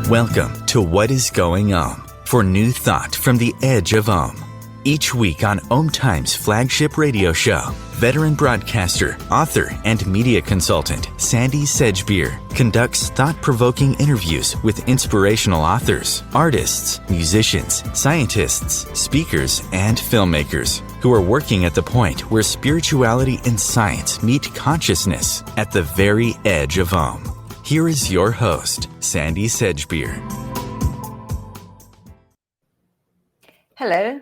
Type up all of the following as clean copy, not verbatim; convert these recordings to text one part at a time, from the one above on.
Welcome to What is Going for new thought from the edge of Each week on OMTimes flagship radio show, veteran broadcaster, author, and media consultant Sandie Sedgbeer conducts thought-provoking interviews with inspirational authors, artists, musicians, scientists, speakers, and filmmakers who are working at the point where spirituality and science meet consciousness at the very edge of Here is your host, Sandie Sedgbeer. Hello.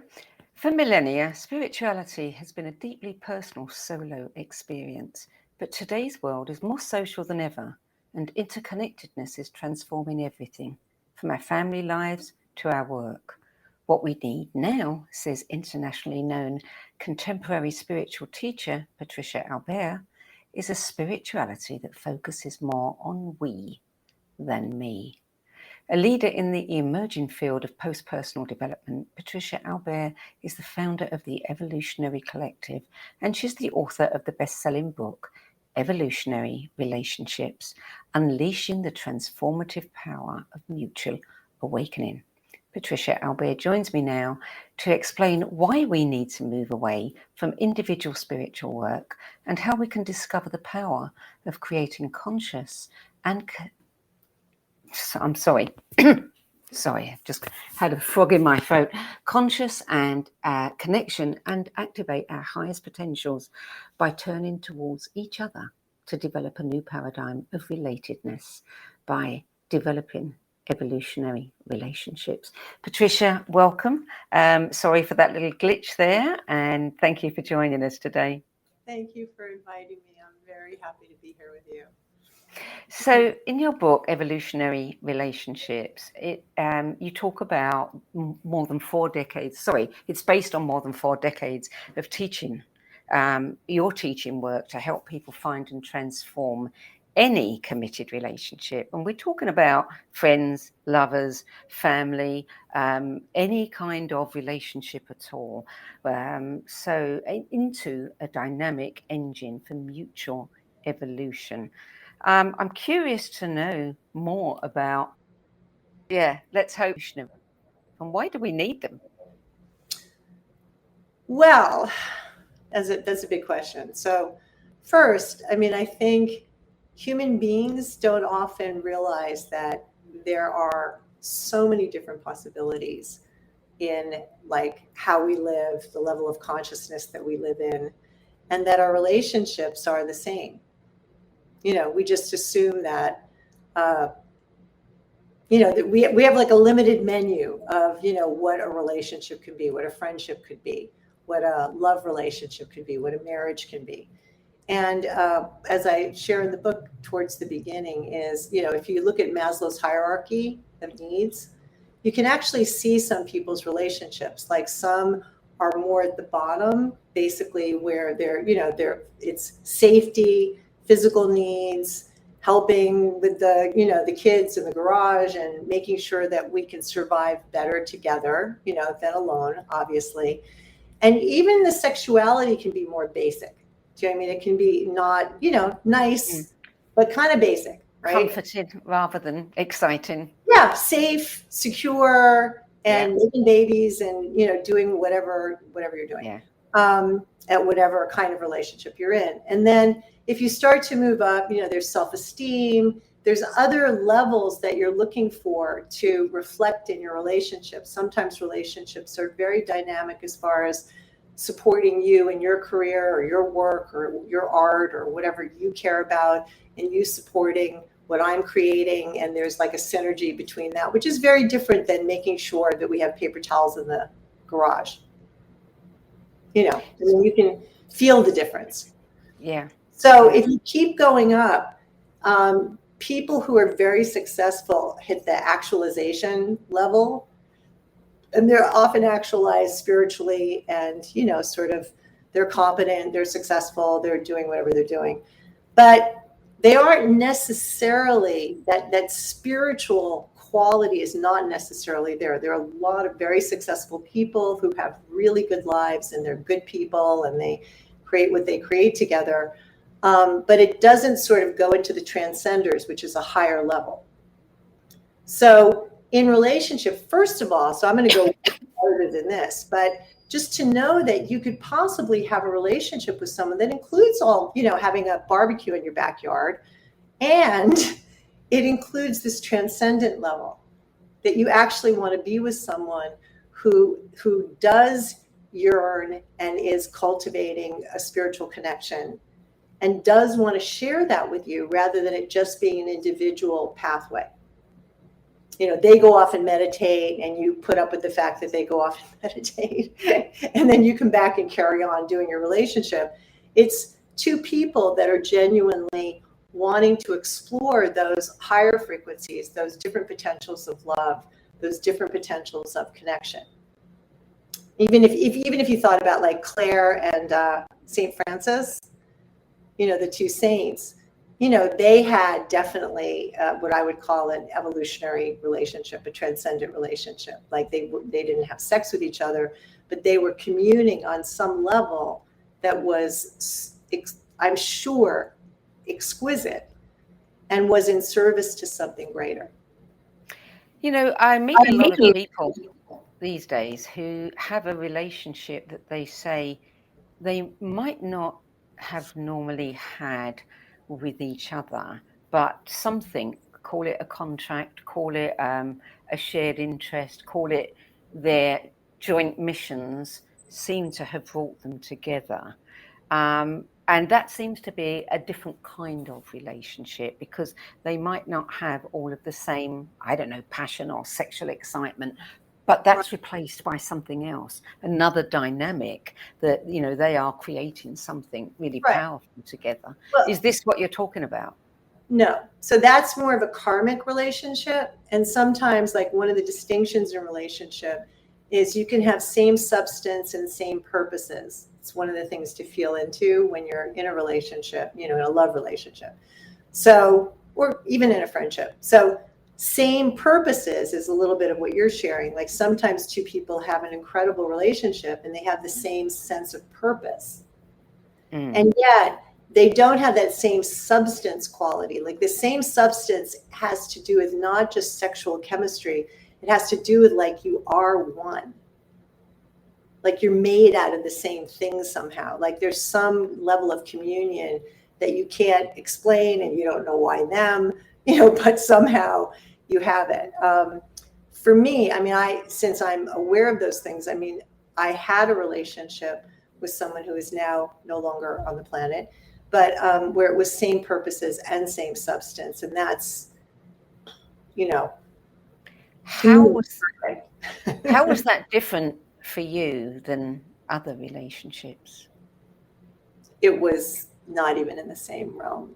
For millennia, spirituality has been a deeply personal solo experience, but today's world is more social than ever, and interconnectedness is transforming everything, from our family lives to our work. What we need now, says internationally known contemporary spiritual teacher Patricia Albere, is a spirituality that focuses more on we than me. A leader in the emerging field of post-personal development, Patricia Albere is the founder of the Evolutionary Collective, and she's the author of the best-selling book, Evolutionary Relationships, Unleashing the Transformative Power of Mutual Awakening. Patricia Albere joins me now to explain why we need to move away from individual spiritual work and how we can discover the power of creating conscious and I'm sorry. Sorry, I've just had a frog in my throat. Conscious and connection and activate our highest potentials by turning towards each other to develop a new paradigm of relatedness by developing evolutionary relationships. Patricia, welcome. Sorry for that little glitch there, and thank you for joining us today. Thank you for inviting me. I'm very happy to be here with you. So in your book, Evolutionary Relationships, you talk about more than 4 decades. Sorry, it's based on more than 4 decades of teaching, your teaching work to help people find and transform any committed relationship. And we're talking about friends, lovers, family, any kind of relationship at all. So into a dynamic engine for mutual evolution. I'm curious to know more about, let's hope, and why do we need them? Well, that's a big question. So first, I think human beings don't often realize that there are so many different possibilities in like how we live, the level of consciousness that we live in, and that our relationships are the same. We just assume that, that we have like a limited menu of, what a relationship could be, what a friendship could be, what a love relationship could be, what a marriage can be. And as I share in the book towards the beginning is, if you look at Maslow's hierarchy of needs, you can actually see some people's relationships, like some are more at the bottom, basically where it's safety, physical needs, helping with the kids in the garage and making sure that we can survive better together, than alone, obviously. And even the sexuality can be more basic. Do you know what I mean? It can be not, nice, but kind of basic, right? Comforted rather than exciting. Yeah, safe, secure, and making babies and, doing whatever you're doing. At whatever kind of relationship you're in. And then if you start to move up, there's self-esteem, there's other levels that you're looking for to reflect in your relationship. Sometimes relationships are very dynamic as far as supporting you in your career or your work or your art or whatever you care about, and you supporting what I'm creating. And there's like a synergy between that, which is very different than making sure that we have paper towels in the garage. You can feel the difference. Yeah. So if you keep going up, people who are very successful hit the actualization level, and they're often actualized spiritually and, sort of they're competent, they're successful, they're doing whatever they're doing. But they aren't necessarily, that spiritual quality is not necessarily there. There are a lot of very successful people who have really good lives and they're good people and they create what they create together. But it doesn't sort of go into the transcenders, which is a higher level. So in relationship, first of all, so I'm going to go further than this, but just to know that you could possibly have a relationship with someone that includes all, having a barbecue in your backyard, and it includes this transcendent level, that you actually want to be with someone who does yearn and is cultivating a spiritual connection and does want to share that with you, rather than it just being an individual pathway. They go off and meditate, and you put up with the fact that they go off and meditate, and then you come back and carry on doing your relationship. It's two people that are genuinely wanting to explore those higher frequencies, those different potentials of love, those different potentials of connection. Even if you thought about like Claire and St. Francis, the two saints, they had definitely what I would call an evolutionary relationship, a transcendent relationship. Like they didn't have sex with each other, but they were communing on some level that was, I'm sure, exquisite, and was in service to something greater. I meet a lot of people these days who have a relationship that they say they might not have normally had with each other, but something, call it a contract, call it a shared interest, call it their joint missions, seem to have brought them together. And that seems to be a different kind of relationship, because they might not have all of the same, passion or sexual excitement, but that's replaced by something else, another dynamic that, they are creating something really powerful together. Well, is this what you're talking about? No. So that's more of a karmic relationship. And sometimes, like, one of the distinctions in relationship is you can have same substance and same purposes. It's one of the things to feel into when you're in a relationship, in a love relationship. So, or even in a friendship. So same purposes is a little bit of what you're sharing. Like sometimes two people have an incredible relationship and they have the same sense of purpose. And yet they don't have that same substance quality. Like the same substance has to do with not just sexual chemistry. It has to do with like you are one. Like you're made out of the same thing somehow. Like there's some level of communion that you can't explain and you don't know why them, but somehow you have it. For me, since I'm aware of those things, I had a relationship with someone who is now no longer on the planet, but where it was same purposes and same substance. And that's, how was that different for you than other relationships? It was not even in the same realm.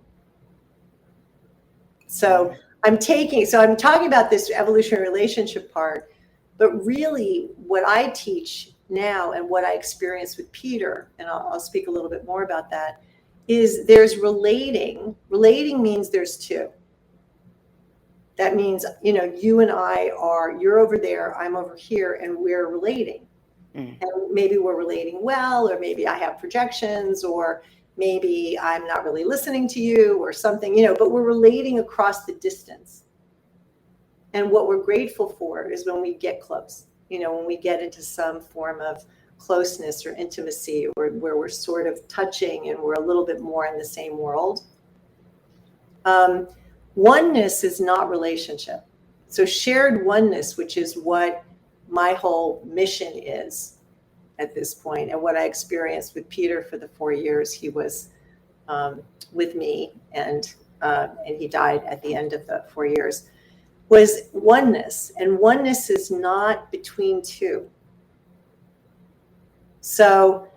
So I'm talking about this evolutionary relationship part, but really what I teach now and what I experienced with Peter, and I'll speak a little bit more about that, is there's relating. Relating means there's two. That means, you and I you're over there, I'm over here, and we're relating. And maybe we're relating well, or maybe I have projections, or maybe I'm not really listening to you or something, but we're relating across the distance. And what we're grateful for is when we get close, when we get into some form of closeness or intimacy, or where we're sort of touching and we're a little bit more in the same world. Oneness is not relationship. So shared oneness, which is what my whole mission is at this point, and what I experienced with Peter for the 4 years he was with me, and he died at the end of the 4 years, was oneness. And oneness is not between two. So,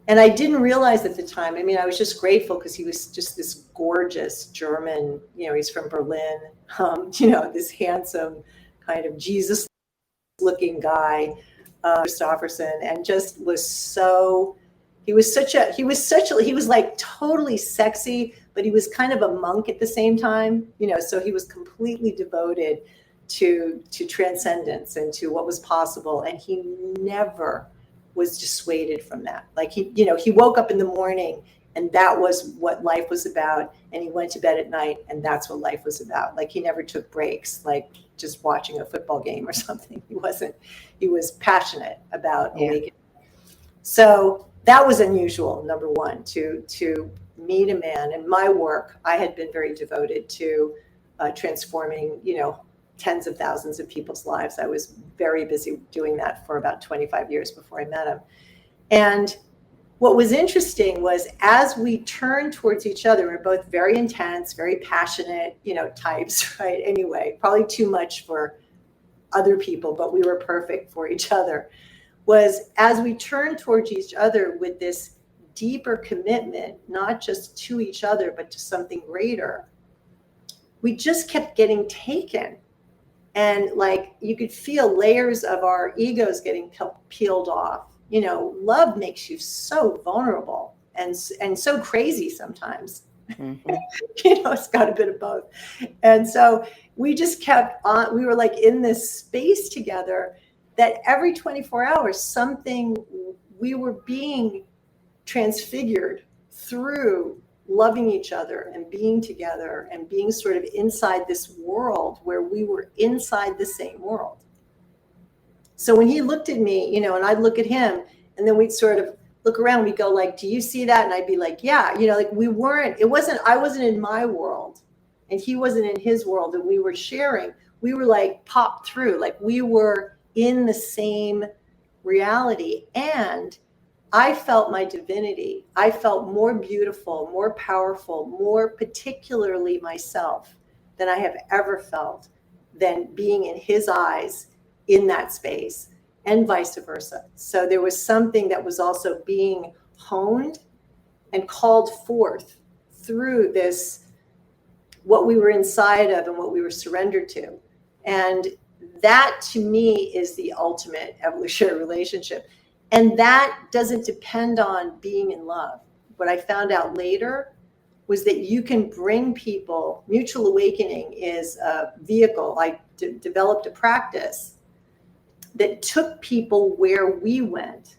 and I didn't realize at the time, I was just grateful because he was just this gorgeous German, he's from Berlin, this handsome kind of Jesus looking guy, Christofferson, and just was he was like totally sexy, but he was kind of a monk at the same time, so he was completely devoted to transcendence and to what was possible. And he never was dissuaded from that. Like he woke up in the morning and that was what life was about. And he went to bed at night and that's what life was about. Like he never took breaks. Like just watching a football game or something. He was passionate about awakening. So that was unusual, number one, to meet a man. In my work, I had been very devoted to transforming, tens of thousands of people's lives. I was very busy doing that for about 25 years before I met him. And what was interesting was as we turned towards each other, we're both very intense, very passionate, types, right? Anyway, probably too much for other people, but we were perfect for each other. Was as we turned towards each other with this deeper commitment, not just to each other, but to something greater, we just kept getting taken. And like you could feel layers of our egos getting peeled off. Love makes you so vulnerable and so crazy sometimes. Mm-hmm. It's got a bit of both. And so we just kept on, we were like in this space together that every 24 hours, we were being transfigured through loving each other and being together and being sort of inside this world where we were inside the same world. So when he looked at me, and I'd look at him, and then we'd sort of look around, we'd go like, do you see that? And I'd be like, yeah, like I wasn't in my world and he wasn't in his world, and we were sharing, we were like popped through, like we were in the same reality. And I felt my divinity. I felt more beautiful, more powerful, more particularly myself than I have ever felt than being in his eyes in that space, and vice versa. So there was something that was also being honed and called forth through this, what we were inside of and what we were surrendered to. And that to me is the ultimate evolutionary relationship. And that doesn't depend on being in love. What I found out later was that you can bring people, mutual awakening is a vehicle. I developed a practice that took people where we went.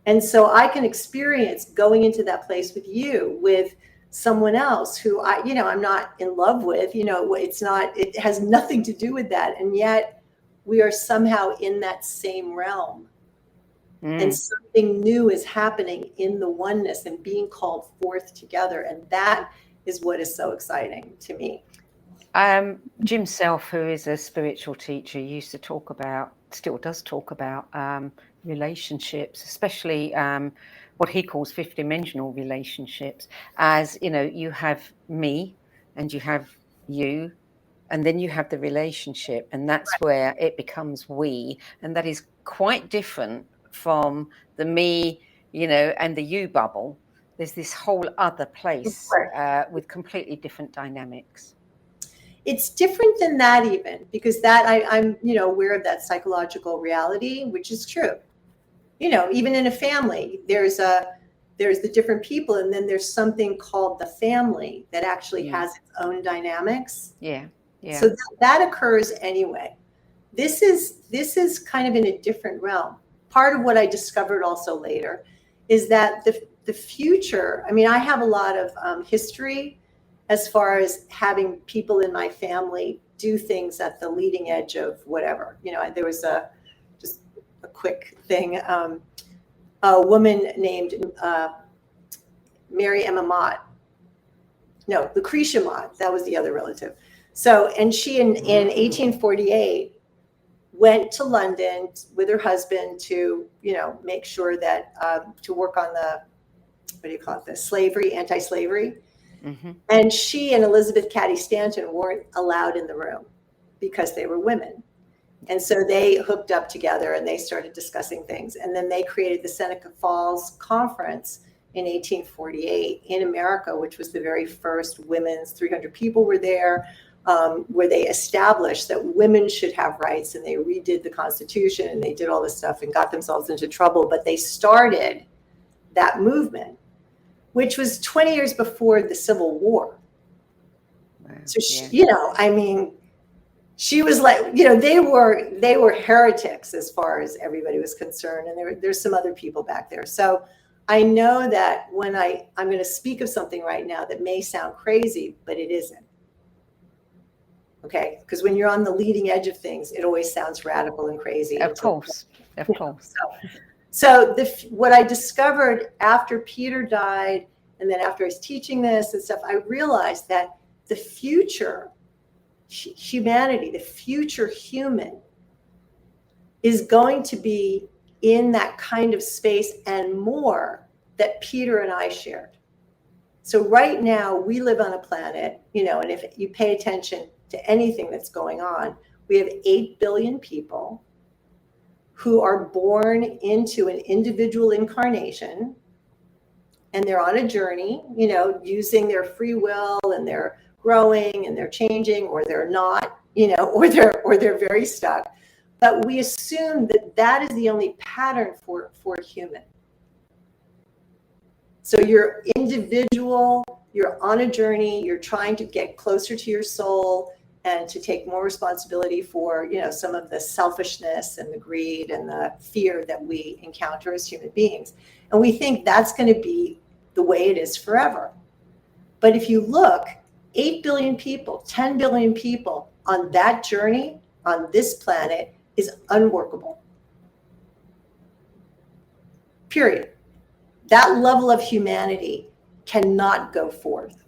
And so I can experience going into that place with you, with someone else who I'm not in love with, it has nothing to do with that. And yet we are somehow in that same realm. And something new is happening in the oneness and being called forth together. And that is what is so exciting to me. Jim Self, who is a spiritual teacher, used to talk about, still does talk about relationships, especially what he calls fifth dimensional relationships, as, you have me and you have you, and then you have the relationship, and that's where it becomes we. And that is quite different from the me, and the you bubble. There's this whole other place with completely different dynamics. It's different than that even, because that I'm aware of that psychological reality, which is true. Even in a family, there's the different people, and then there's something called the family that actually has its own dynamics. Yeah. So that occurs anyway. This is kind of in a different realm. Part of what I discovered also later is that the future, I have a lot of history as far as having people in my family do things at the leading edge of whatever. There was just a quick thing. A woman named Mary Emma Mott. No, Lucretia Mott. That was the other relative. So, and she in 1848 went to London with her husband to, make sure that to work on the slavery, anti-slavery. Mm-hmm. And she and Elizabeth Cady Stanton weren't allowed in the room because they were women. And so they hooked up together and they started discussing things. And then they created the Seneca Falls Conference in 1848 in America, which was the very first women's, 300 people were there, where they established that women should have rights, and they redid the Constitution and they did all this stuff and got themselves into trouble. But they started that movement, which was 20 years before the Civil War. Wow. So she, she was like, they were heretics as far as everybody was concerned. And there's some other people back there. So I know that when I'm going to speak of something right now that may sound crazy, but it isn't. Okay, because when you're on the leading edge of things, it always sounds radical and crazy. Of course. So what I discovered after Peter died, and then after I was teaching this and stuff, I realized that the future humanity, the future human, is going to be in that kind of space and more that Peter and I shared. So right now we live on a planet, and if you pay attention to anything that's going on, we have 8 billion people who are born into an individual incarnation, and they're on a journey, using their free will, and they're growing and they're changing, or they're not, or they're very stuck. But we assume that is the only pattern for human. So you're individual, you're on a journey, you're trying to get closer to your soul and to take more responsibility for, some of the selfishness and the greed and the fear that we encounter as human beings. And we think that's going to be the way it is forever. But if you look, 8 billion people, 10 billion people on that journey on this planet is unworkable. Period. That level of humanity cannot go forth.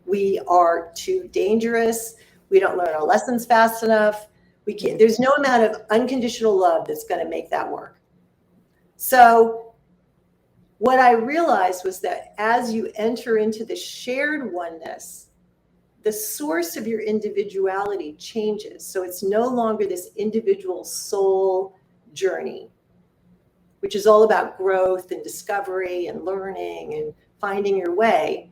We are too dangerous. We don't learn our lessons fast enough. There's no amount of unconditional love that's going to make that work. So what I realized was that as you enter into the shared oneness, the source of your individuality changes. So it's no longer this individual soul journey, which is all about growth and discovery and learning and finding your way.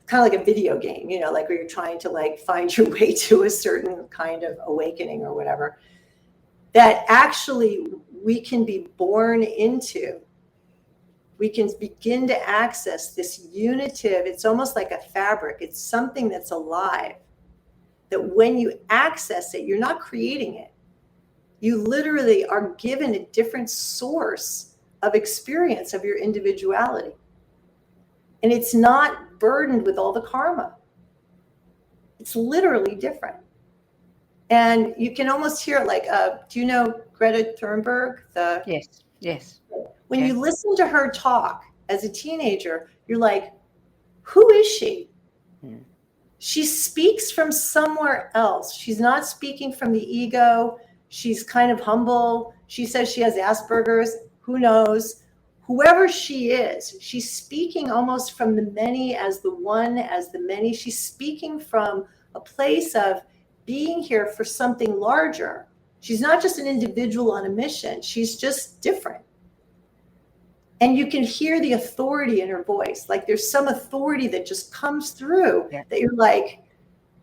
Kind of like a video game, like where you're trying to find your way to a certain kind of awakening or whatever, that actually we can be born into. We can begin to access this unitive, it's almost like a fabric. It's something that's alive, that when you access it, you're not creating it. You literally are given a different source of experience of your individuality. And it's not burdened with all the karma. It's literally different. And you can almost hear it do you know Greta Thunberg? Yes. When you listen to her talk as a teenager, you're like, who is she? She speaks from somewhere else. She's not speaking from the ego. She's kind of humble. She says she has Asperger's. Who knows? Whoever she is, she's speaking almost from the many as the one, as the many. She's speaking from a place of being here for something larger. She's not just an individual on a mission. She's just different. And you can hear the authority in her voice. Like there's some authority that just comes through that you're like,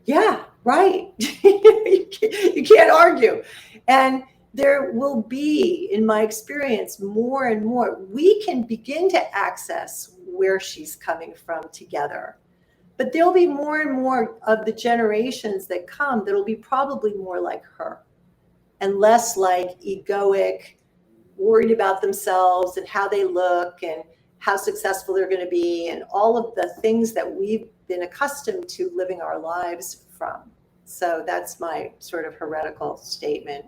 yeah, right. You can't argue. And there will be, in my experience, more and more. We can begin to access where she's coming from together. But there'll be more and more of the generations that come that'll be probably more like her and less like egoic, worried about themselves and how they look and how successful they're going to be and all of the things that we've been accustomed to living our lives from. So that's my sort of heretical statement.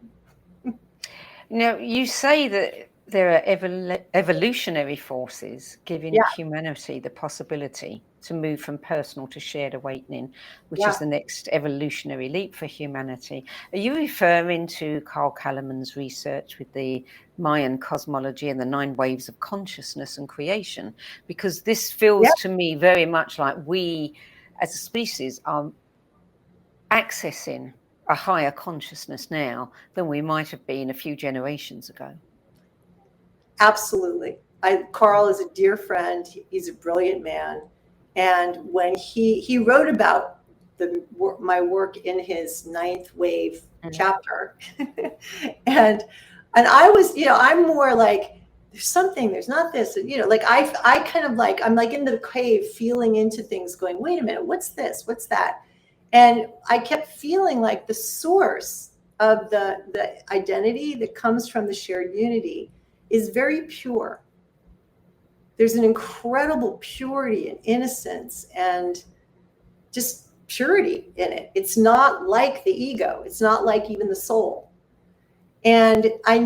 Now, you say that there are evolutionary forces giving humanity the possibility to move from personal to shared awakening, which is the next evolutionary leap for humanity. Are you referring to Carl Kalaman's research with the Mayan cosmology and the 9 waves of consciousness and creation? Because this feels to me very much like we as a species are accessing a higher consciousness now than we might have been a few generations ago. Absolutely. Carl is a dear friend. He's a brilliant man. And when he wrote about my work in his 9th wave chapter, and I was, I'm more like, there's something, there's not this, I kind of I'm like in the cave feeling into things going, wait a minute, what's this? What's that? And I kept feeling like the source of the identity that comes from the shared unity is very pure. There's an incredible purity and innocence and just purity in it. It's not like the ego. It's not like even the soul. And I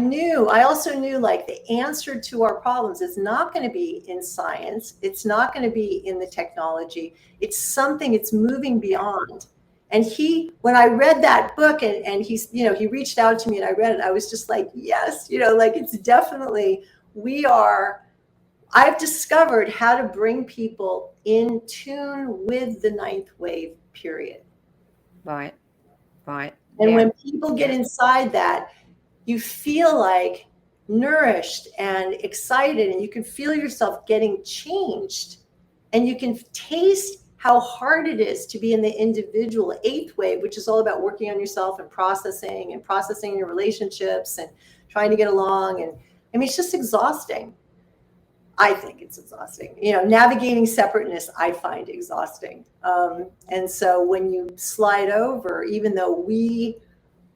also knew like the answer to our problems is not going to be in science. It's not going to be in the technology. It's something, it's moving beyond. And when I read that book and he's, he reached out to me and I read it, I was just like, yes, like it's definitely, I've discovered how to bring people in tune with the ninth wave period. Right. And when people get inside that, you feel like nourished and excited, and you can feel yourself getting changed, and you can taste how hard it is to be in the individual eighth wave, which is all about working on yourself and processing your relationships and trying to get along. And I mean, it's just exhausting. I think it's exhausting. Navigating separateness, I find exhausting. And so when you slide over, even though we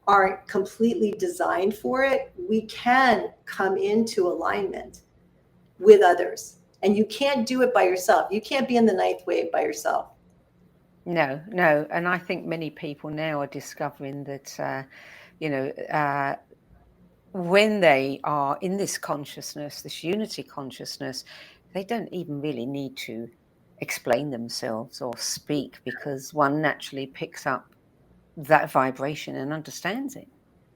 aren't completely designed for it, we can come into alignment with others. And you can't do it by yourself. You can't be in the ninth wave by yourself. No. And I think many people now are discovering that, when they are in this consciousness, this unity consciousness, they don't even really need to explain themselves or speak, because one naturally picks up that vibration and understands it.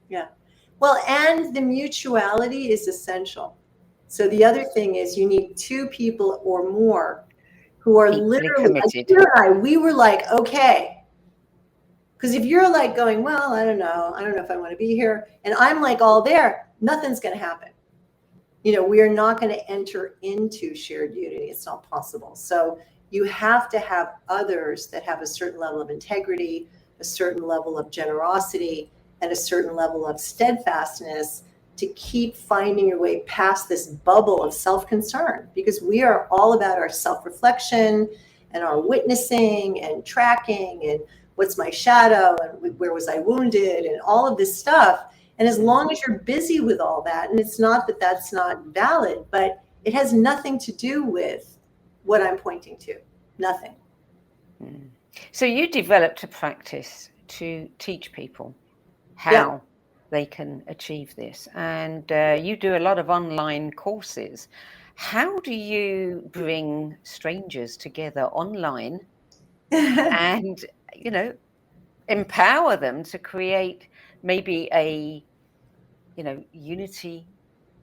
Yeah. Well, and the mutuality is essential. So the other thing is you need two people or more who are literally committed. Like, we were like, okay. Because if you're like going, well, I don't know if I want to be here, and I'm like all there, nothing's going to happen. We are not going to enter into shared unity. It's not possible. So you have to have others that have a certain level of integrity, a certain level of generosity, and a certain level of steadfastness to keep finding your way past this bubble of self-concern, because we are all about our self-reflection and our witnessing and tracking and what's my shadow and where was I wounded and all of this stuff. And as long as you're busy with all that, and it's not that that's not valid, but it has nothing to do with what I'm pointing to. Nothing. So you developed a practice to teach people how they can achieve this. And you do a lot of online courses. How do you bring strangers together online and, empower them to create maybe a,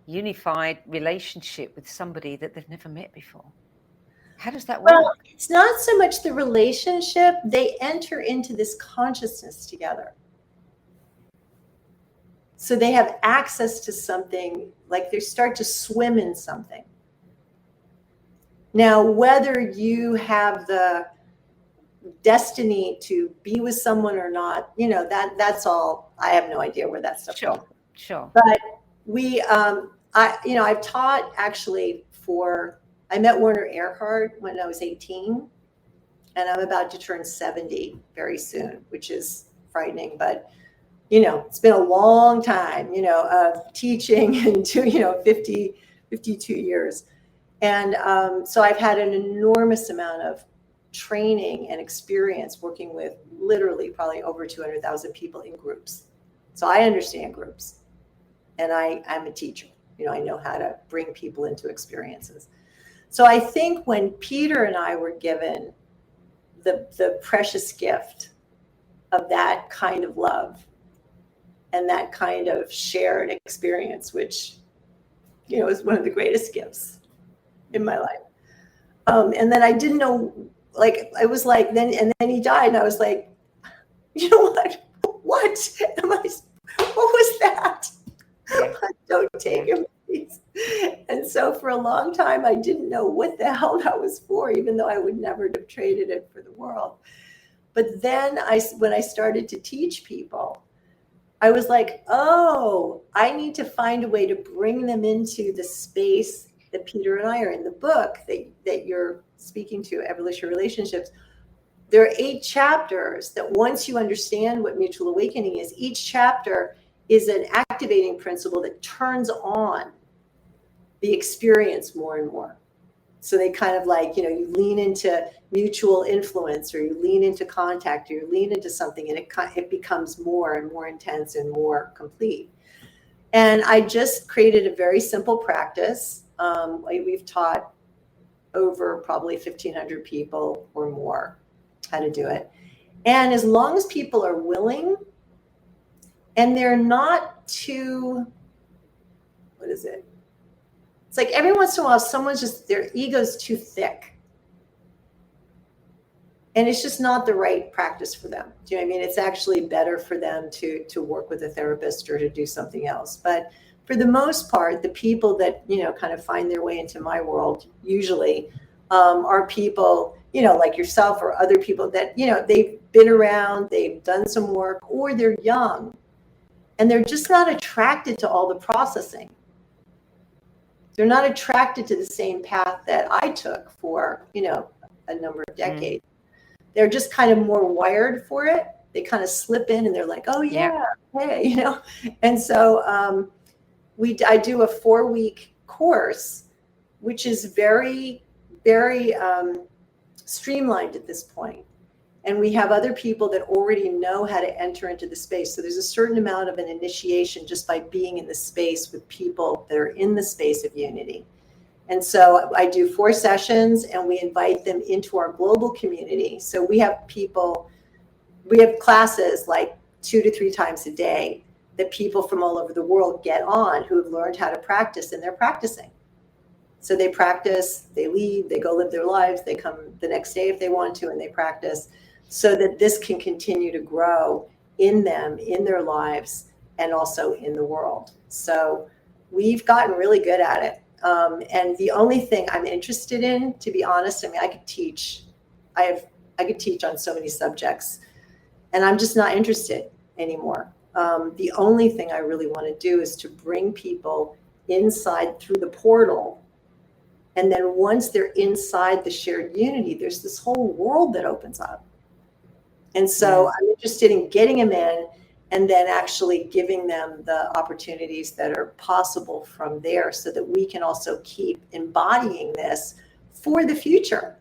unified relationship with somebody that they've never met before? How does that work? Well, it's not so much the relationship. They enter into this consciousness together. So they have access to something, like they start to swim in something. Now, whether you have the destiny to be with someone or not, that's all. I have no idea where that stuff goes. Sure. But I've taught actually I met Werner Erhard when I was 18, and I'm about to turn 70 very soon, which is frightening, but it's been a long time, of teaching and 52 years. And so I've had an enormous amount of training and experience working with literally probably over 200,000 people in groups. So I understand groups, and I'm a teacher. I know how to bring people into experiences. So I think when Peter and I were given the precious gift of that kind of love and that kind of shared experience, which, is one of the greatest gifts in my life. And then I didn't know, like, I was like, then he died, and I was like, you know what? What was that? Don't take him, please. And so for a long time, I didn't know what the hell that was for, even though I would never have traded it for the world. But then when I started to teach people, I was like, oh, I need to find a way to bring them into the space that Peter and I are in. The book that you're speaking to, Evolutionary Relationships, there are 8 chapters that once you understand what mutual awakening is, each chapter is an activating principle that turns on the experience more and more. So they kind of like, you lean into mutual influence, or you lean into contact, or you lean into something, and it becomes more and more intense and more complete. And I just created a very simple practice. We've taught over probably 1,500 people or more how to do it. And as long as people are willing, and they're not too, what is it? It's like every once in a while, their ego's too thick. And it's just not the right practice for them. Do you know what I mean? It's actually better for them to work with a therapist or to do something else. But for the most part, the people that, kind of find their way into my world usually are people, like yourself or other people that, they've been around, they've done some work, or they're young and they're just not attracted to all the processing. They're not attracted to the same path that I took for, a number of decades. They're just kind of more wired for it. They kind of slip in and they're like, oh yeah, hey, And so I do a 4-week course, which is very, very streamlined at this point. And we have other people that already know how to enter into the space. So there's a certain amount of an initiation just by being in the space with people that are in the space of unity. And so I do 4 sessions, and we invite them into our global community. So we have classes like 2 to 3 times a day that people from all over the world get on, who have learned how to practice, and they're practicing. So they practice, they leave, they go live their lives, they come the next day if they want to, and they practice, so that this can continue to grow in them, in their lives, and also in the world. So we've gotten really good at it. And the only thing I'm interested in, to be honest, I could teach. I could teach on so many subjects, and I'm just not interested anymore. The only thing I really want to do is to bring people inside through the portal. And then once they're inside the shared unity, there's this whole world that opens up. And so I'm interested in getting them in, and then actually giving them the opportunities that are possible from there, so that we can also keep embodying this for the future.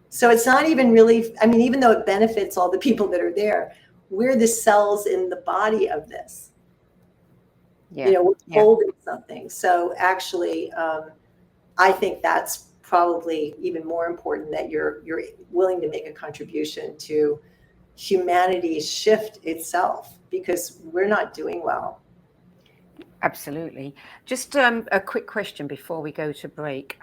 So it's not even really, even though it benefits all the people that are there, we're the cells in the body of this. We're holding something. So actually, I think that's probably even more important, that you're willing to make a contribution to humanity's shift itself, because we're not doing well. Absolutely. Just a quick question before we go to break.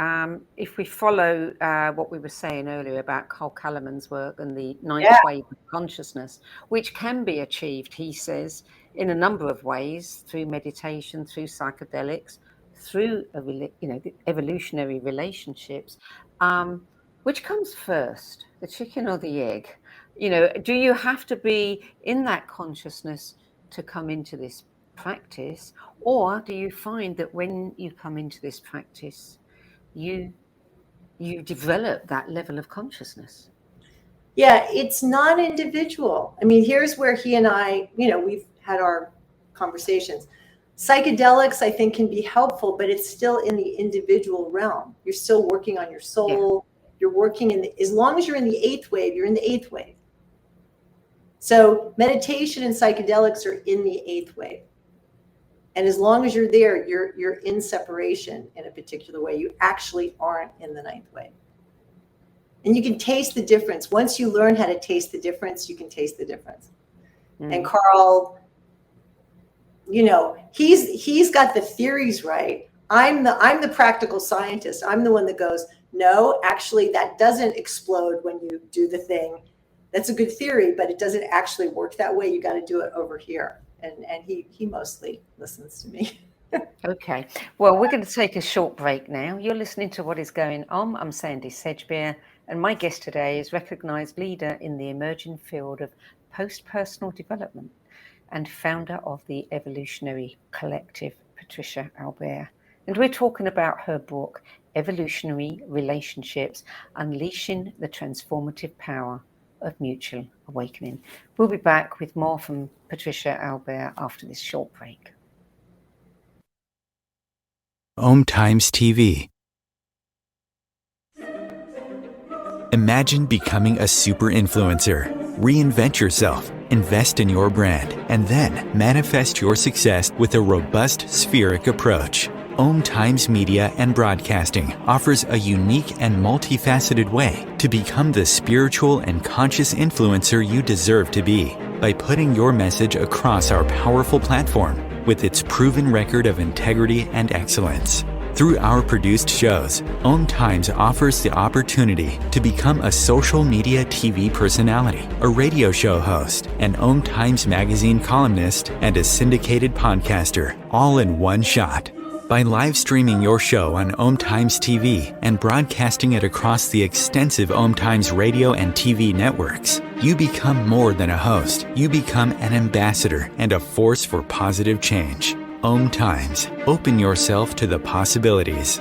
If we follow what we were saying earlier about Cole Kalleman's work and the 9th wave of consciousness, which can be achieved, he says, in a number of ways, through meditation, through psychedelics, through the evolutionary relationships, which comes first, the chicken or the egg? Do you have to be in that consciousness to come into this practice, or do you find that when you come into this practice, you develop that level of consciousness? Yeah, it's not individual. Here's where he and I, we've had our conversations. Psychedelics, I think, can be helpful, but it's still in the individual realm. You're still working on your soul. You're working as long as you're in the 8th wave, you're in the 8th wave. So meditation and psychedelics are in the 8th wave. And as long as you're there, you're in separation in a particular way. You actually aren't in the 9th wave. And you can taste the difference. Once you learn how to taste the difference, you can taste the difference. And Carl, he's got the theories right. I'm the practical scientist. I'm the one that goes, no, actually that doesn't explode when you do the thing. That's a good theory, but it doesn't actually work that way. You got to do it over here. And he mostly listens to me. Okay. Well, we're going to take a short break now. You're listening to What Is Going On. I'm Sandie Sedgbeer, and my guest today is recognized leader in the emerging field of post-personal development and founder of the Evolutionary Collective, Patricia Albere. And we're talking about her book, Evolutionary Relationships, Unleashing the Transformative Power of Mutual Awakening. We'll be back with more from Patricia Albere after this short break. OMTimes TV. Imagine becoming a super influencer. Reinvent yourself, invest in your brand, and then manifest your success with a robust spheric approach. OMTimes Media and Broadcasting offers a unique and multifaceted way to become the spiritual and conscious influencer you deserve to be by putting your message across our powerful platform with its proven record of integrity and excellence. Through our produced shows, OMTimes offers the opportunity to become a social media TV personality, a radio show host, an OMTimes magazine columnist, and a syndicated podcaster, all in one shot. By live streaming your show on OMTimes TV and broadcasting it across the extensive OMTimes radio and TV networks, you become more than a host. You become an ambassador and a force for positive change. OMTimes. Open yourself to the possibilities.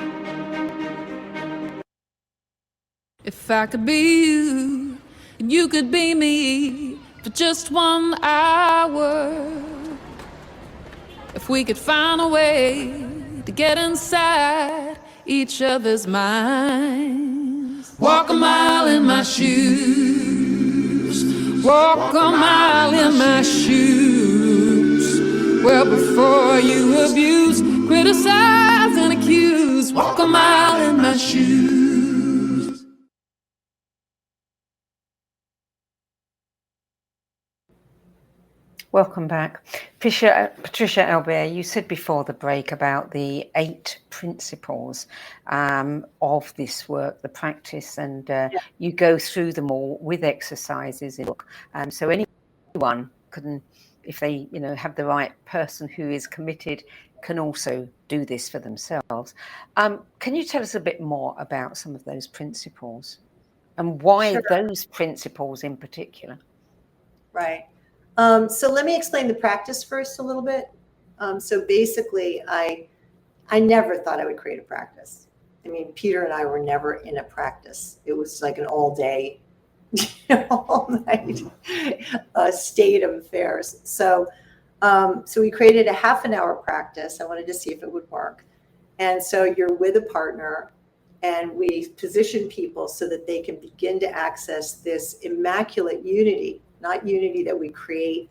If I could be you, and you could be me for just 1 hour. If we could find a way to get inside each other's minds. Walk a mile in my shoes. Walk a mile in my shoes. Well, before you abuse, criticize, and accuse, walk a mile in my shoes. Welcome back. Patricia Albere, you said before the break about the 8 principles of this work, the practice, and you go through them all with exercises in the book. So anyone can, if they have the right person who is committed, can also do this for themselves. Can you tell us a bit more about some of those principles and why those principles in particular? Right. So let me explain the practice first a little bit. So basically, I never thought I would create a practice. I mean, Peter and I were never in a practice. It was like an all day, all night state of affairs. So we created a half an hour practice. I wanted to see if it would work. And so you're with a partner, and we position people so that they can begin to access this immaculate unity, not unity that we create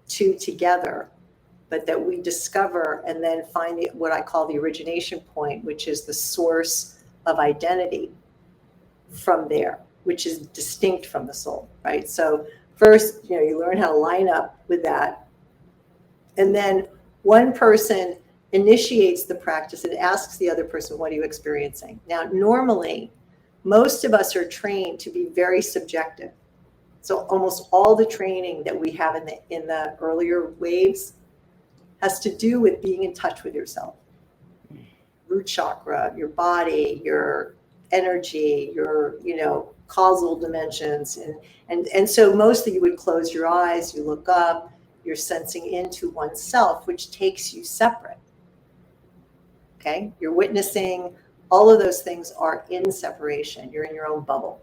two together, but that we discover and then find what I call the origination point, which is the source of identity from there, which is distinct from the soul, right? So first, you learn how to line up with that. And then one person initiates the practice and asks the other person, what are you experiencing? Now, normally, most of us are trained to be very subjective. So almost all the training that we have in the earlier waves has to do with being in touch with yourself. Root chakra, your body, your energy, your causal dimensions, and so mostly you would close your eyes, you look up, you're sensing into oneself, which takes you separate. Okay, you're witnessing all of those things are in separation. You're in your own bubble.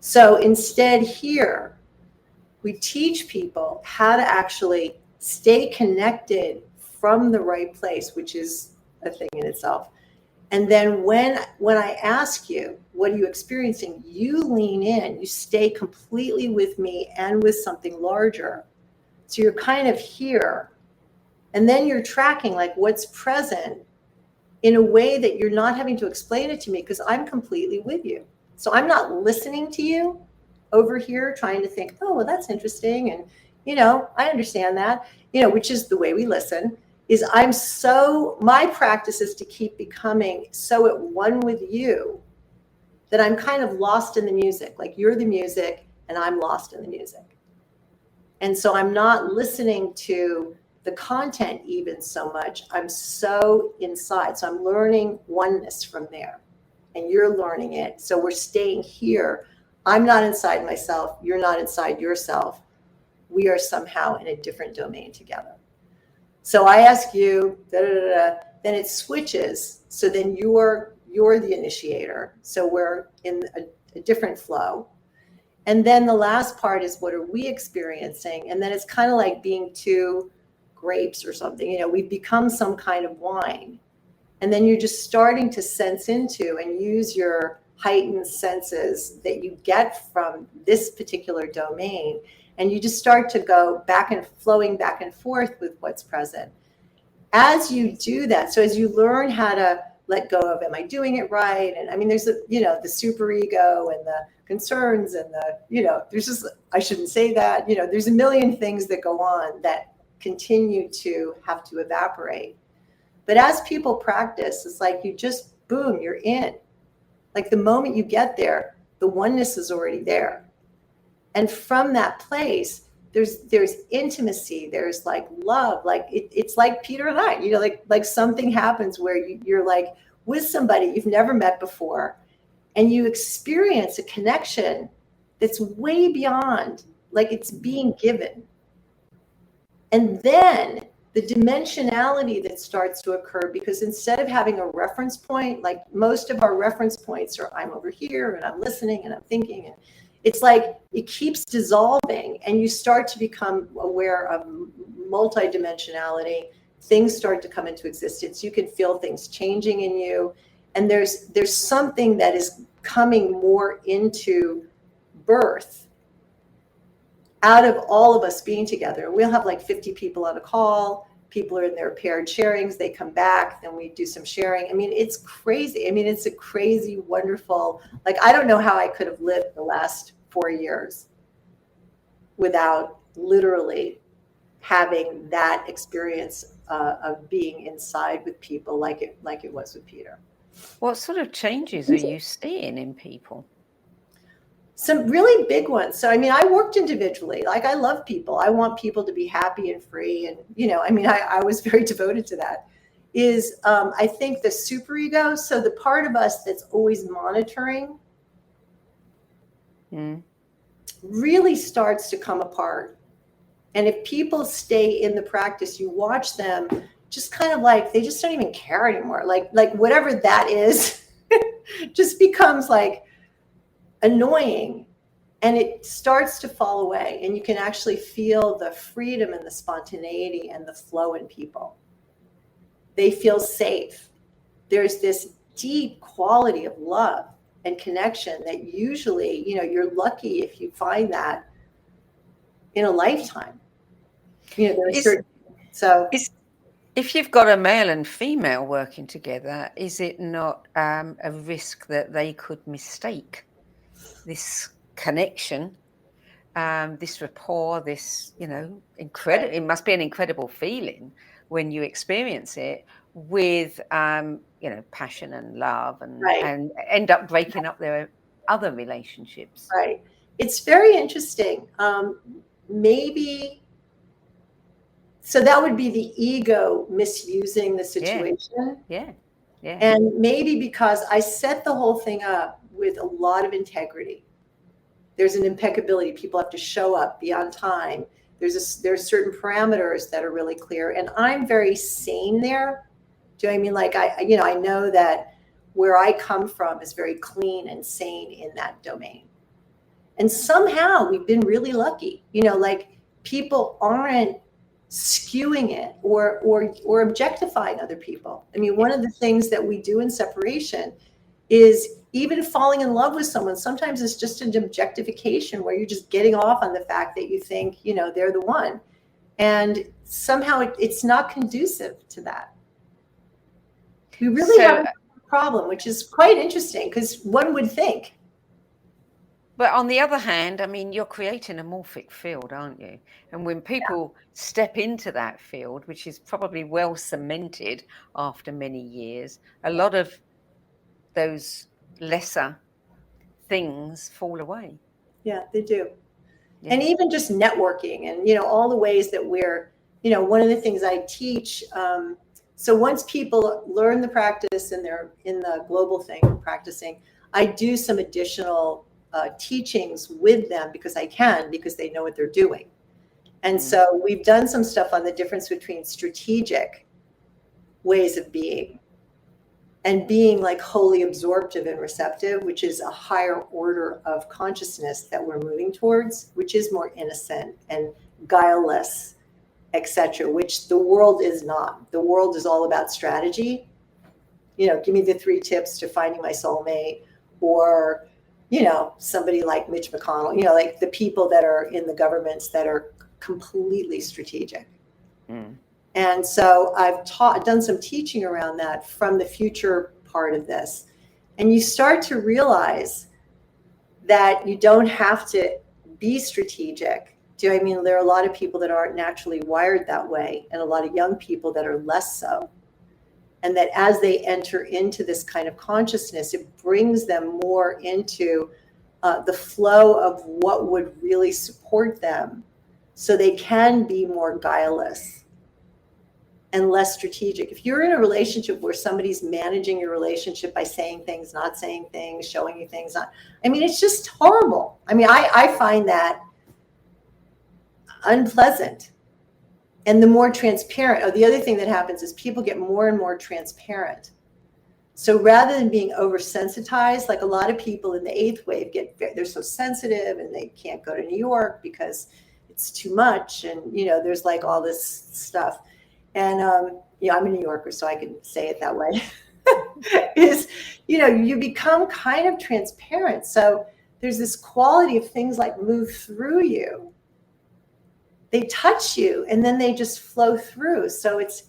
So instead here, we teach people how to actually stay connected from the right place, which is a thing in itself. And then when I ask you, what are you experiencing? You lean in, you stay completely with me and with something larger. So you're kind of here. And then you're tracking like what's present in a way that you're not having to explain it to me because I'm completely with you. So I'm not listening to you over here trying to think, oh, well, that's interesting. And, I understand that, which is the way we listen, is my practice is to keep becoming so at one with you that I'm kind of lost in the music. Like you're the music and I'm lost in the music. And so I'm not listening to the content even so much. I'm so inside. So I'm learning oneness from there. And you're learning it. So we're staying here. I'm not inside myself. You're not inside yourself. We are somehow in a different domain together. So I ask you, then it switches. So then you're the initiator. So we're in a different flow. And then the last part is, what are we experiencing? And then it's kind of like being two grapes or something. We've become some kind of wine. And then you're just starting to sense into and use your heightened senses that you get from this particular domain. And you just start to go flowing back and forth with what's present. As you do that, so as you learn how to let go of, am I doing it right? And I mean, there's the superego and the concerns and there's just, I shouldn't say that, there's a million things that go on that continue to have to evaporate. But as people practice, it's like you just, boom, you're in. Like the moment you get there, the oneness is already there. And from that place, there's intimacy, there's like love, like it's like Peter and I, like something happens where you're like with somebody you've never met before, and you experience a connection that's way beyond, like it's being given. And then the dimensionality that starts to occur, because instead of having a reference point, like most of our reference points are I'm over here and I'm listening and I'm thinking, and it's like it keeps dissolving and you start to become aware of multidimensionality. Things start to come into existence. You can feel things changing in you. And there's something that is coming more into birth out of all of us being together. We'll have like 50 people on a call. People are in their paired sharings. They come back, then we do some sharing. I mean, it's crazy. I mean, it's a crazy, wonderful, like, I don't know how I could have lived the last 4 years without literally having that experience of being inside with people like it was with Peter. What sort of changes are you seeing in people? Some really big ones. So, I mean, I worked individually. Like, I love people. I want people to be happy and free. And, I mean, I was very devoted to that. I think the superego, so the part of us that's always monitoring, really starts to come apart. And if people stay in the practice, you watch them just kind of like, they just don't even care anymore. Like whatever that is, just becomes like annoying, and it starts to fall away, and you can actually feel the freedom and the spontaneity and the flow in people. They feel safe. There's this deep quality of love and connection that usually, you're lucky if you find that in a lifetime. If you've got a male and female working together, is it not a risk that they could mistake this connection, this rapport, this, incredible, it must be an incredible feeling when you experience it with, passion and love and end up breaking up their other relationships. Right. It's very interesting. So that would be the ego misusing the situation. Yeah. And maybe because I set the whole thing up with a lot of integrity. There's an impeccability. People have to show up, be on time. There's certain parameters that are really clear. And I'm very sane there. Do you know what I mean? Like I know that where I come from is very clean and sane in that domain. And somehow we've been really lucky. Like people aren't skewing it or objectifying other people. I mean, one of the things that we do in separation is even falling in love with someone. Sometimes it's just an objectification where you're just getting off on the fact that you think, they're the one. And somehow it's not conducive to that. We really have a problem, which is quite interesting because one would think. But on the other hand, I mean, you're creating a morphic field, aren't you? And when people step into that field, which is probably well cemented after many years, a lot of those lesser things fall away. Yeah, they do. Yeah. And even just networking and, all the ways that we're, one of the things I teach. So once people learn the practice and they're in the global thing practicing, I do some additional teachings with them because they know what they're doing. And so we've done some stuff on the difference between strategic ways of being and being like wholly absorptive and receptive, which is a higher order of consciousness that we're moving towards, which is more innocent and guileless, etc., which the world is not. The world is all about strategy. Give me the 3 tips to finding my soulmate, or, somebody like Mitch McConnell, like the people that are in the governments that are completely strategic. Mm. And so I've done some teaching around that from the future part of this. And you start to realize that you don't have to be strategic. Do you know what I mean? There are a lot of people that aren't naturally wired that way, and a lot of young people that are less so. And that as they enter into this kind of consciousness, it brings them more into the flow of what would really support them, so they can be more guileless and less strategic. If you're in a relationship where somebody's managing your relationship by saying things, not saying things, showing you things, it's just horrible. I find that unpleasant. And the more transparent, the other thing that happens is people get more and more transparent. So rather than being oversensitized, like a lot of people in the eighth wave they're so sensitive and they can't go to New York because it's too much. And, there's like all this stuff. And, I'm a New Yorker, so I can say it that way, you become kind of transparent. So there's this quality of things like move through you. They touch you and then they just flow through. So it's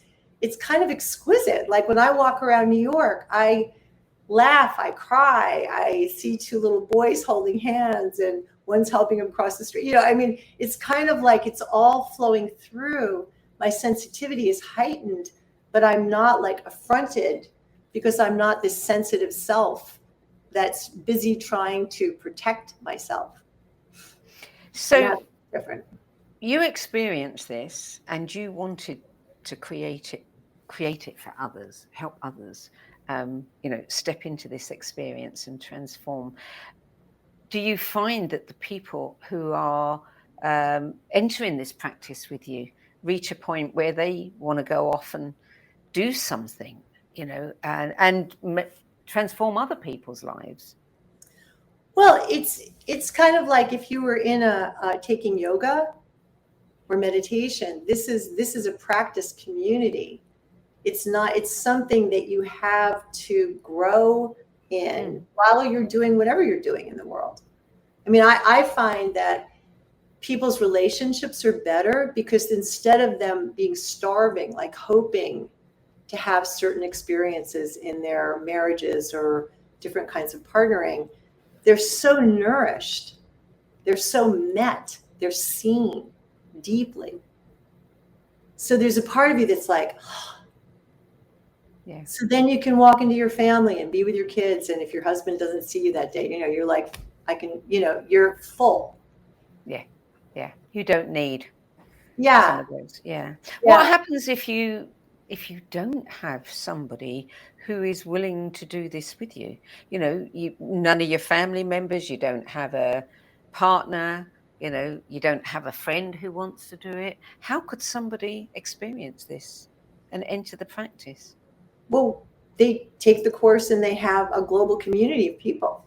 kind of exquisite. Like when I walk around New York, I laugh, I cry, I see two little boys holding hands and one's helping them cross the street. It's kind of like it's all flowing through. My sensitivity is heightened, but I'm not like affronted because I'm not this sensitive self that's busy trying to protect myself. So different. You experienced this and you wanted to create it for others, help others, step into this experience and transform. Do you find that the people who are entering this practice with you reach a point where they want to go off and do something, and transform other people's lives? Well, it's kind of like if you were in taking yoga or meditation. This is a practice community. It's something that you have to grow in while you're doing whatever you're doing in the world. I find that people's relationships are better because instead of them being starving, like hoping to have certain experiences in their marriages or different kinds of partnering, they're so nourished, they're so met, they're seen deeply. So there's a part of you that's like, yeah. So then you can walk into your family and be with your kids. And if your husband doesn't see you that day, you're like, you're full. Yeah. Yeah. You don't need some of those. Yeah. What happens if you don't have somebody who is willing to do this with you? None of your family members, you don't have a partner, you don't have a friend who wants to do it. How could somebody experience this and enter the practice? Well, they take the course and they have a global community of people.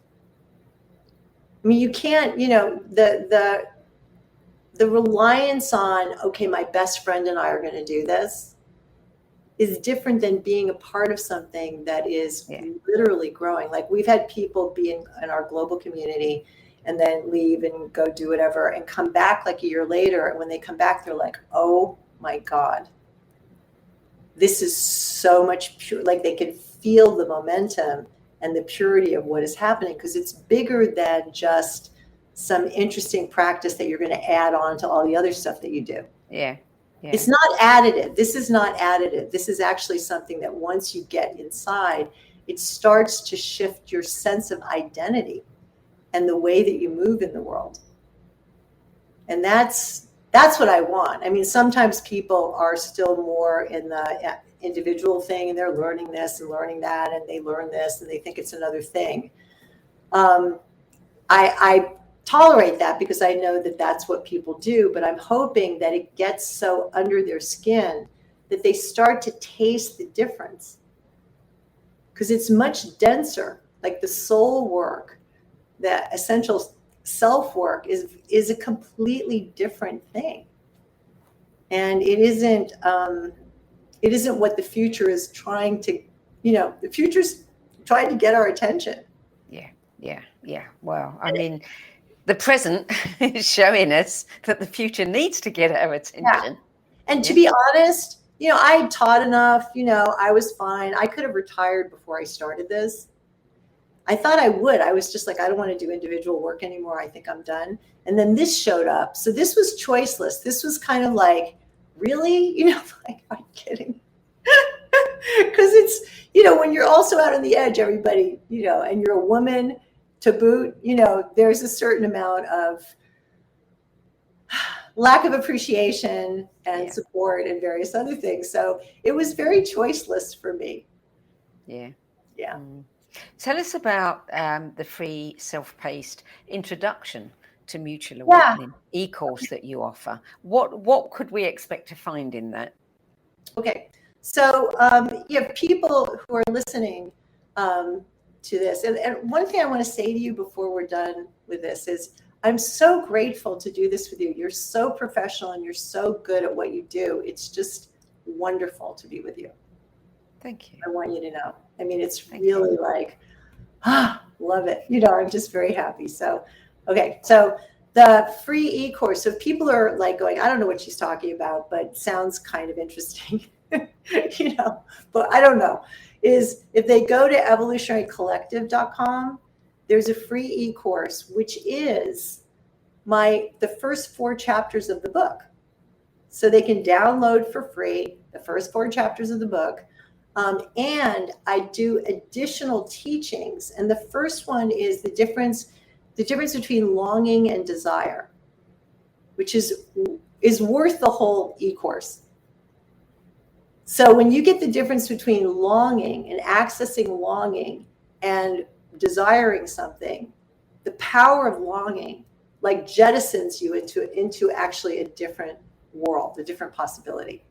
You can't, the reliance on, okay, my best friend and I are going to do this is different than being a part of something that is literally growing. Like we've had people be in our global community and then leave and go do whatever and come back like a year later. And when they come back, they're like, oh my God, this is so much pure. Like they can feel the momentum and the purity of what is happening because it's bigger than just some interesting practice that you're going to add on to all the other stuff that you do. Yeah. It's not additive. This is not additive. This is actually something that once you get inside, it starts to shift your sense of identity and the way that you move in the world. And that's what I want. Sometimes people are still more in the individual thing and they're learning this and learning that and they learn this and they think it's another thing. I tolerate that because I know that that's what people do, but I'm hoping that it gets so under their skin that they start to taste the difference because it's much denser. Like the soul work, the essential self work is a completely different thing. And it isn't what the future is trying to, the future's trying to get our attention. Yeah. Yeah. Well, I mean, the present is showing us that the future needs to get our attention. And to be honest, I had taught enough, I was fine. I could have retired before I started this. I thought I would. I was just like, I don't want to do individual work anymore. I think I'm done. And then this showed up. So this was choiceless. This was kind of like, really? Like, I'm kidding. Because it's, when you're also out on the edge, everybody, and you're a woman to boot, there's a certain amount of lack of appreciation and support and various other things. So it was very choiceless for me. Yeah. Mm. Tell us about the free self-paced introduction to mutual awakening e-course that you offer. What could we expect to find in that? Okay. So you have people who are listening to this. And one thing I want to say to you before we're done with this is I'm so grateful to do this with you. You're so professional and you're so good at what you do. It's just wonderful to be with you. Thank you. I want you to know. I mean, it's really like, love it. I'm just very happy. So, okay. So the free e-course. So people are like going, I don't know what she's talking about, but sounds kind of interesting, but I don't know, is if they go to evolutionarycollective.com, there's a free e-course, which is the first 4 chapters of the book. So they can download for free the first 4 chapters of the book. And I do additional teachings. And the first one is the difference between longing and desire, which is worth the whole e-course. So when you get the difference between longing and accessing longing and desiring something, the power of longing like jettisons you into actually a different world, a different possibility.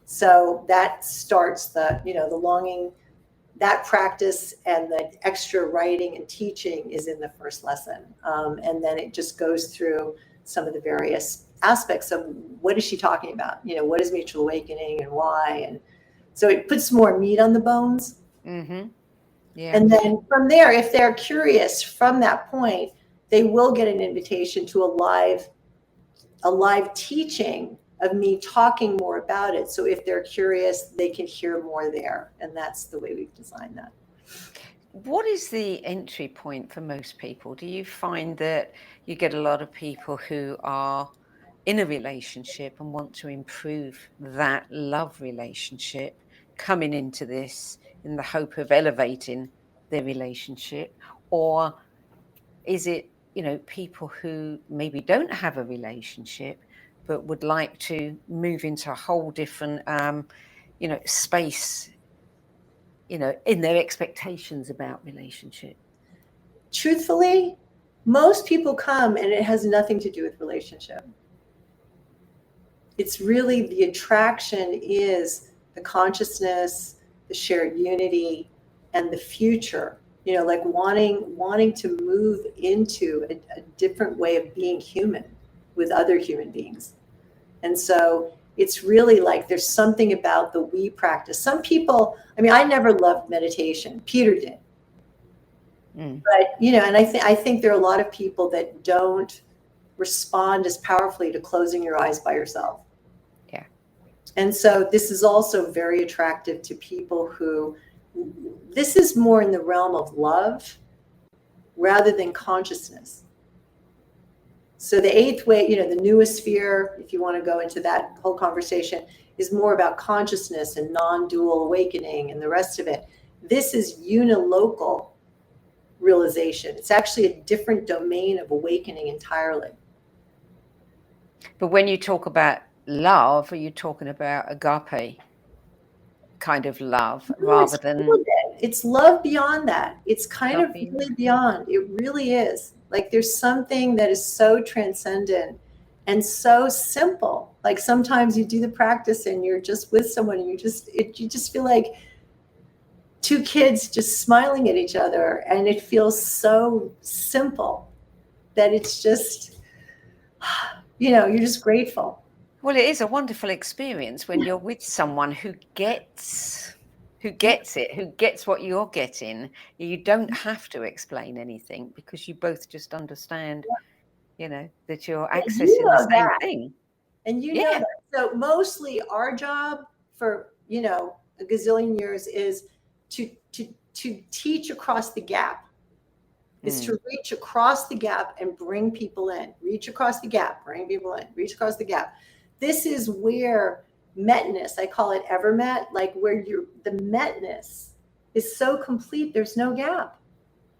So that starts the longing, that practice, and the extra writing and teaching is in the first lesson. And then it just goes through some of the various aspects of what is she talking about? What is mutual awakening and why? And so it puts more meat on the bones. Mm-hmm. Yeah. And then from there, if they're curious from that point, they will get an invitation to a live teaching of me talking more about it. So if they're curious, they can hear more there. And that's the way we've designed that. What is the entry point for most people? Do you find that you get a lot of people who are in a relationship and want to improve that love relationship coming into this in the hope of elevating their relationship? Or is it, people who maybe don't have a relationship but would like to move into a whole different, space, in their expectations about relationship? Truthfully, most people come and it has nothing to do with relationship. It's really the attraction is the consciousness, the shared unity, and the future. Like wanting to move into a different way of being human with other human beings. And so it's really like there's something about the we practice. Some people, I never loved meditation. Peter did. But, and I think there are a lot of people that don't respond as powerfully to closing your eyes by yourself. Yeah. And so this is also very attractive to people who, this is more in the realm of love rather than consciousness. So the 8th way, the newest sphere, if you want to go into that whole conversation, is more about consciousness and non-dual awakening and the rest of it. This is unilocal realization. It's actually a different domain of awakening entirely. But when you talk about love, are you talking about agape kind of love rather than... It's love beyond that. It's kind of really beyond. It really is. Like there's something that is so transcendent and so simple. Like sometimes you do the practice and you're just with someone and you just feel like 2 kids just smiling at each other, and it feels so simple that it's just, you're just grateful. Well, it is a wonderful experience when you're with someone who gets who gets it, who gets what you're getting. You don't have to explain anything because you both just understand, that you're accessing the same thing. And that. So mostly our job for, a gazillion years is to teach across the gap. Is to reach across the gap and bring people in. Reach across the gap, bring people in. Reach across the gap. This is where metness, I call it ever met, like where the metness is so complete, there's no gap.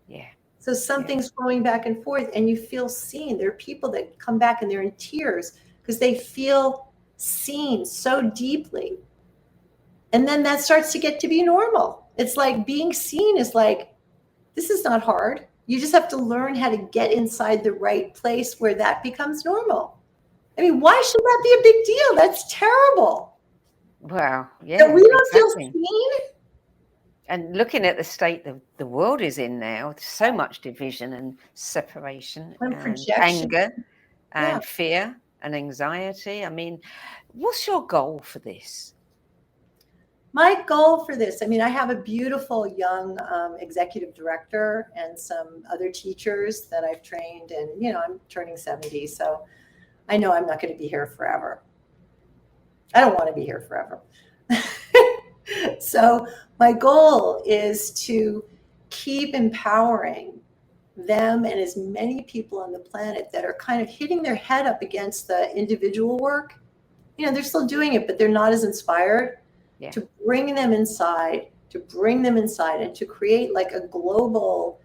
Yeah. So something's flowing back and forth and you feel seen. There are people that come back and they're in tears because they feel seen so deeply. And then that starts to get to be normal. It's like being seen is like, this is not hard. You just have to learn how to get inside the right place where that becomes normal. I mean, why should that be a big deal? That's terrible. Wow. Yeah. That we don't feel seen. And looking at the state the world is in now, so much division and separation and anger and fear and anxiety. I mean, what's your goal for this? My goal for this, I mean, I have a beautiful young executive director and some other teachers that I've trained, and, I'm turning 70, so I know I'm not going to be here forever. I don't want to be here forever. So my goal is to keep empowering them and as many people on the planet that are kind of hitting their head up against the individual work. They're still doing it, but they're not as inspired. Yeah. To bring them inside and to create like a global,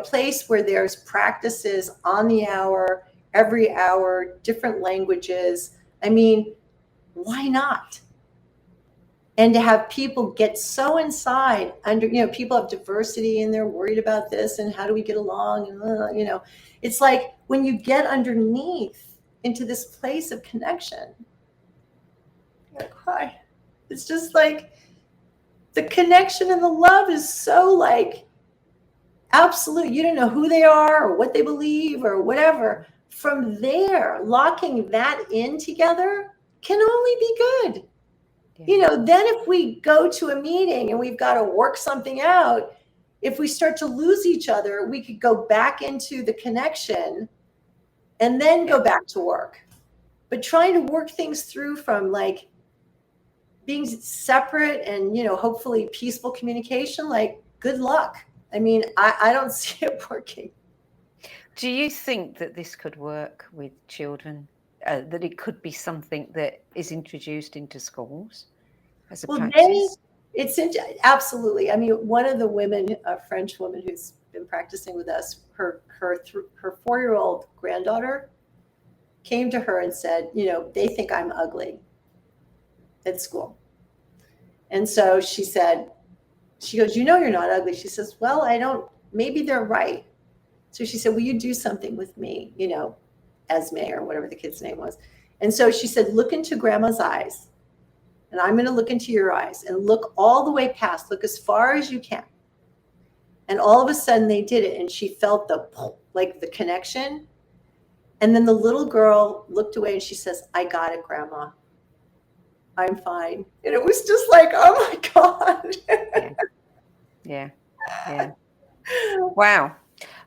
place where there's practices on the hour, every hour, different languages. I mean, why not? And to have people get so inside people have diversity and they're worried about this and how do we get along? And, it's like when you get underneath into this place of connection, I'm gonna cry. It's just like the connection and the love is so like absolute. You don't know who they are or what they believe or whatever. From there, locking that in together can only be good. Yeah. Then if we go to a meeting and we've got to work something out, if we start to lose each other, we could go back into the connection and then go back to work. But trying to work things through from like being separate and, hopefully peaceful communication, like good luck. I mean, I don't see it working. Do you think that this could work with children? That it could be something that is introduced into schools as a practice? Absolutely. I mean, one of the women, a French woman who's been practicing with us, her 4-year-old granddaughter came to her and said, they think I'm ugly at school. And so she goes, you're not ugly. She says, well, maybe they're right. So she said, will you do something with me, Esme or whatever the kid's name was. And so she said, look into grandma's eyes and I'm going to look into your eyes and look all the way past, look as far as you can. And all of a sudden they did it. And she felt the connection. And then the little girl looked away and she says, I got it, Grandma. I'm fine. And it was just like, oh my God. Yeah. Wow.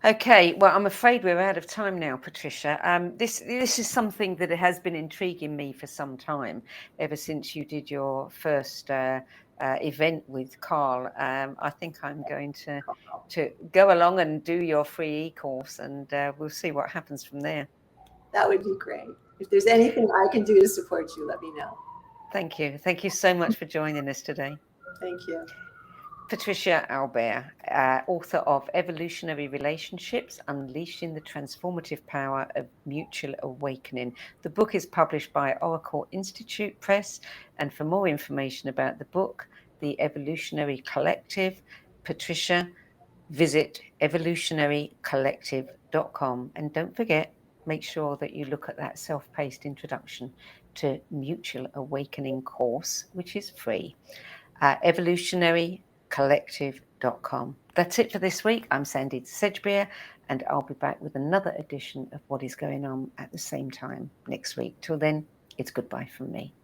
Okay. Well, I'm afraid we're out of time now, Patricia. This is something that has been intriguing me for some time, ever since you did your first event with Carl. I think I'm going to go along and do your free e-course, and we'll see what happens from there. That would be great. If there's anything I can do to support you, let me know. Thank you. Thank you so much for joining us today. Thank you. Patricia Albere, author of Evolutionary Relationships, Unleashing the Transformative Power of Mutual Awakening. The book is published by Oracle Institute Press. And for more information about the book, the Evolutionary Collective, Patricia, visit evolutionarycollective.com. And don't forget, make sure that you look at that self-paced introduction to Mutual Awakening course, which is free. Evolutionarycollective.com. That's it for this week. I'm Sandie Sedgbeer, and I'll be back with another edition of What is Going On at the same time next week. Till then, it's goodbye from me.